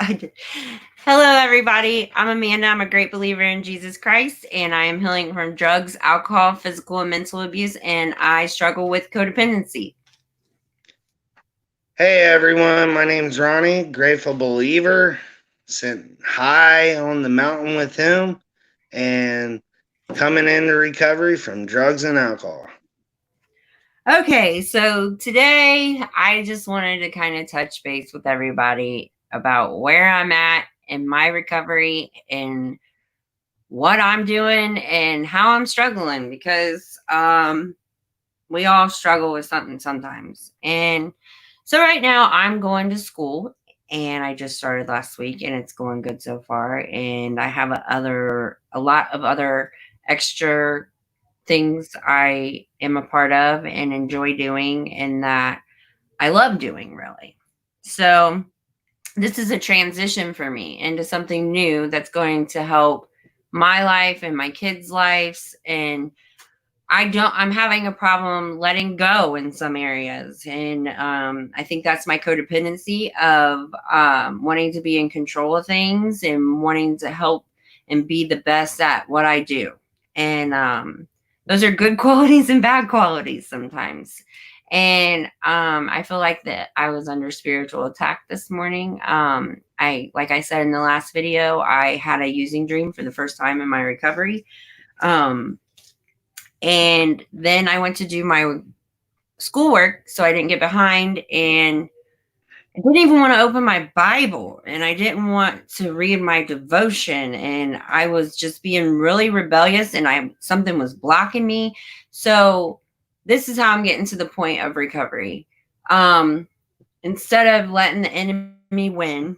I did. Hello, everybody. I'm Amanda. I'm a great believer in Jesus Christ, and I am healing from drugs, alcohol, physical, and mental abuse, and I struggle with codependency. Hey everyone, my name's Ronnie, grateful believer, sitting high on the mountain with him and coming into recovery from drugs and alcohol. Okay, so today I just wanted to kind of touch base with everybody about where I'm at in my recovery and what I'm doing and how I'm struggling because we all struggle with something sometimes. And so right now I'm going to school and I just started last week and it's going good so far. And I have a lot of other extra things I am a part of and enjoy doing and that I love doing really. So this is a transition for me into something new that's going to help my life and my kids' lives and I'm having a problem letting go in some areas. And I think that's my codependency of wanting to be in control of things and wanting to help and be the best at what I do. And those are good qualities and bad qualities sometimes. And I feel like that I was under spiritual attack this morning. Like I said in the last video, I had a using dream for the first time in my recovery. Um, and then I went to do my schoolwork so I didn't get behind. And I didn't even want to open my Bible and I didn't want to read my devotion. And I was just being really rebellious and something was blocking me. So this is how I'm getting to the point of recovery. Um, Instead of letting the enemy win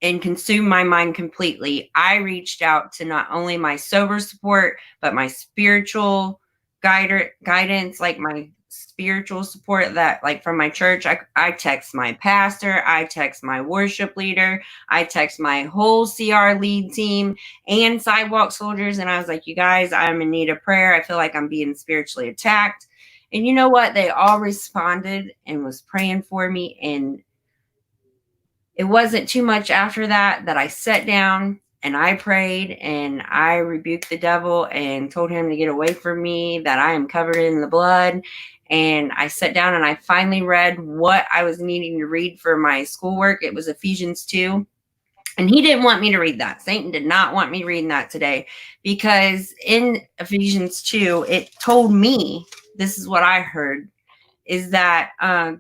and consume my mind completely, I reached out to not only my sober support, but my spiritual guidance, like my spiritual support that like from my church. I text my pastor, I text my worship leader, I text my whole CR lead team and sidewalk soldiers. And I was like, you guys, I'm in need of prayer. I feel like I'm being spiritually attacked. And you know what? They all responded and was praying for me. And it wasn't too much after that I sat down and I prayed and I rebuked the devil and told him to get away from me, that I am covered in the blood. And I sat down and I finally read what I was needing to read for my schoolwork. It was Ephesians 2. And he didn't want me to read that. Satan did not want me reading that today because in Ephesians 2, it told me, this is what I heard, is that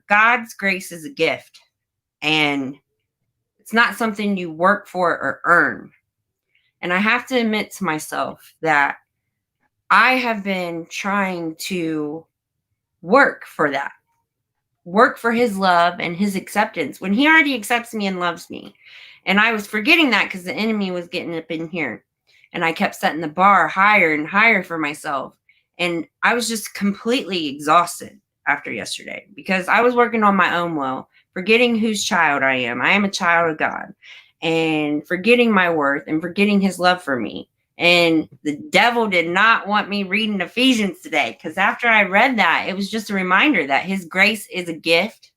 God's grace is a gift. And it's not something you work for or earn. And I have to admit to myself that I have been trying to work for that, work for his love and his acceptance when he already accepts me and loves me. And I was forgetting that because the enemy was getting up in here. And I kept setting the bar higher and higher for myself. And I was just completely exhausted after yesterday because I was working on my own will, forgetting whose child I am. I am a child of God, and forgetting my worth and forgetting his love for me. And the devil did not want me reading Ephesians today because after I read that, it was just a reminder that his grace is a gift.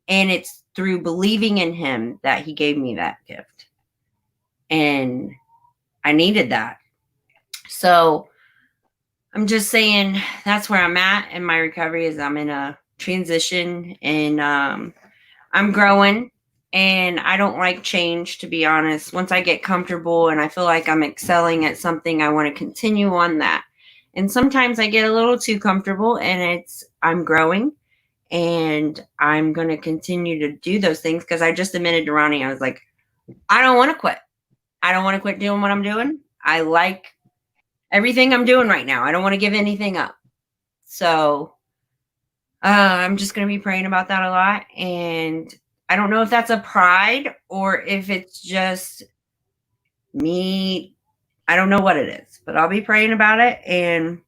And it's through believing in him that he gave me that gift. And I needed that. So I'm just saying that's where I'm at in my recovery is I'm in a transition and I'm growing and I don't like change, to be honest. Once I get comfortable and I feel like I'm excelling at something, I want to continue on that. And sometimes I get a little too comfortable and I'm growing and I'm going to continue to do those things because I just admitted to Ronnie, I was like, I don't want to quit. I don't want to quit doing what I'm doing. I like everything I'm doing right now. I don't want to give anything up. So I'm just going to be praying about that a lot. And I don't know if that's a pride or if it's just me. I don't know what it is, but I'll be praying about it. And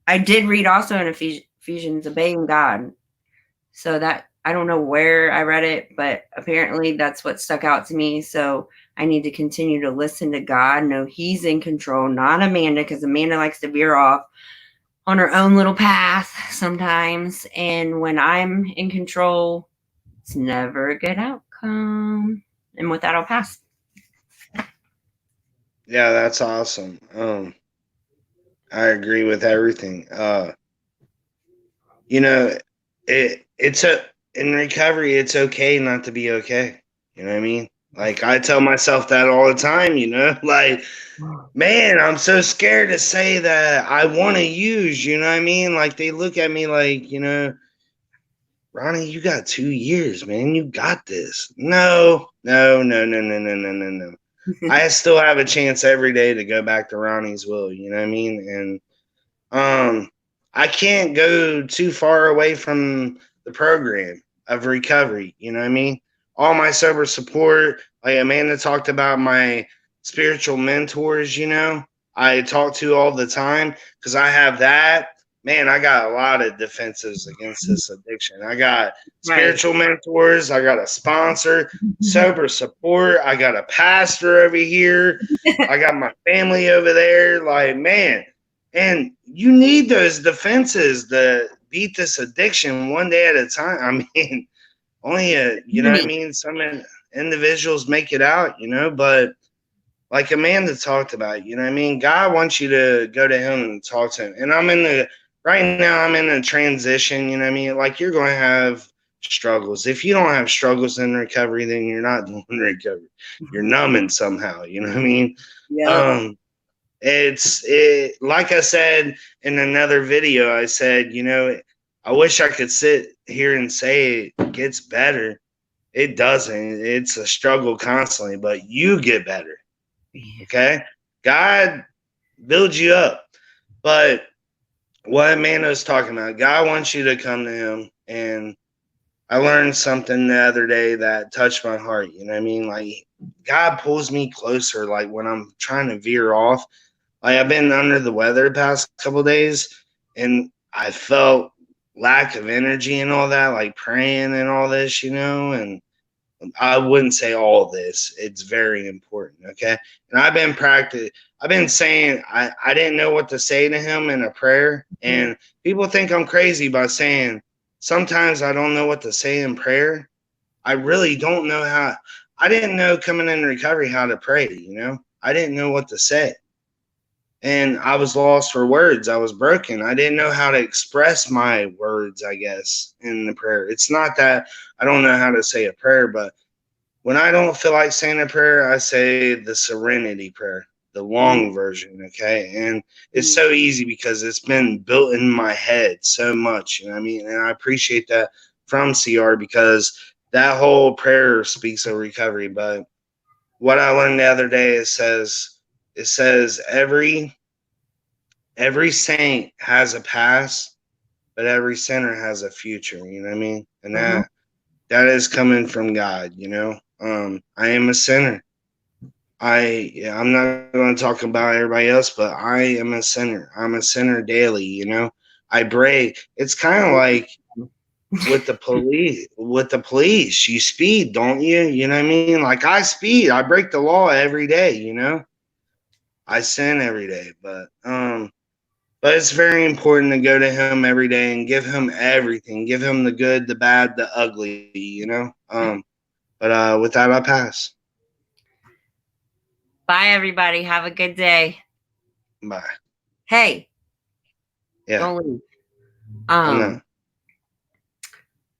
I did read also in Ephesians, obeying God. So that I don't know where I read it, but apparently that's what stuck out to me. So I need to continue to listen to God, know he's in control, not Amanda, because Amanda likes to veer off on her own little path sometimes. And when I'm in control, it's never a good outcome. And And with that, I'll pass. Yeah, that's awesome. I agree with everything. You know, it's a in recovery, it's okay not to be okay. You know what I mean? Like I tell myself that all the time, like, man, I'm so scared to say that I want to use, you know what I mean? Like they look at me like, Ronnie, you got 2 years, man. You got this. No, no, no, no, no, no, no, no, no. I still have a chance every day to go back to Ronnie's will, you know what I mean? And I can't go too far away from the program of recovery. You know what I mean? All my sober support, like Amanda talked about, my spiritual mentors. I talk to all the time because I have that. Man, I got a lot of defenses against this addiction. I got Right. spiritual mentors. I got a sponsor, sober support. I got a pastor over here. I got my family over there. Like, man, and you need those defenses to beat this addiction one day at a time. I mean, only you know what I mean. Some individuals make it out, but like Amanda talked about, you know what I mean. God wants you to go to Him and talk to Him. And right now. I'm in a transition. You know what I mean. Like you're going to have struggles. If you don't have struggles in recovery, then you're not doing recovery. You're numbing somehow. You know what I mean. Yep. Um, like I said in another video, I said, I wish I could sit here and say it gets better. It doesn't. It's a struggle constantly, but you get better. Okay. God builds you up. But what Amanda's talking about, God wants you to come to Him. And I learned something the other day that touched my heart. You know what I mean? Like God pulls me closer, like when I'm trying to veer off. Like I've been under the weather the past couple of days, and I felt lack of energy and all that, like praying and all this, and I wouldn't say all this. It's very important, okay? And I've been saying I didn't know what to say to him in a prayer, and people think I'm crazy by saying sometimes I don't know what to say in prayer. I really don't know how. I didn't know coming in recovery how to pray. I didn't know what to say, and I was lost for words. I was broken. I didn't know how to express my words, I guess, in the prayer. It's not that I don't know how to say a prayer, but when I don't feel like saying a prayer, I say the serenity prayer, the long version, okay? And it's so easy because it's been built in my head so much, you know what I mean? And I appreciate that from CR because that whole prayer speaks of recovery. But what I learned the other day, it says every saint has a past, but every sinner has a future. You know what I mean? And Mm-hmm. that is coming from God. I am a sinner. I'm not going to talk about everybody else, but I am a sinner. I'm a sinner daily. I break. It's kind of like with the police. With the police, you speed, don't you? You know what I mean? Like I speed. I break the law every day. I sin every day, but it's very important to go to Him every day and give Him everything. Give Him the good, the bad, the ugly. But with that, I pass. Bye, everybody. Have a good day. Bye. Hey, Yeah, don't leave. I'm not.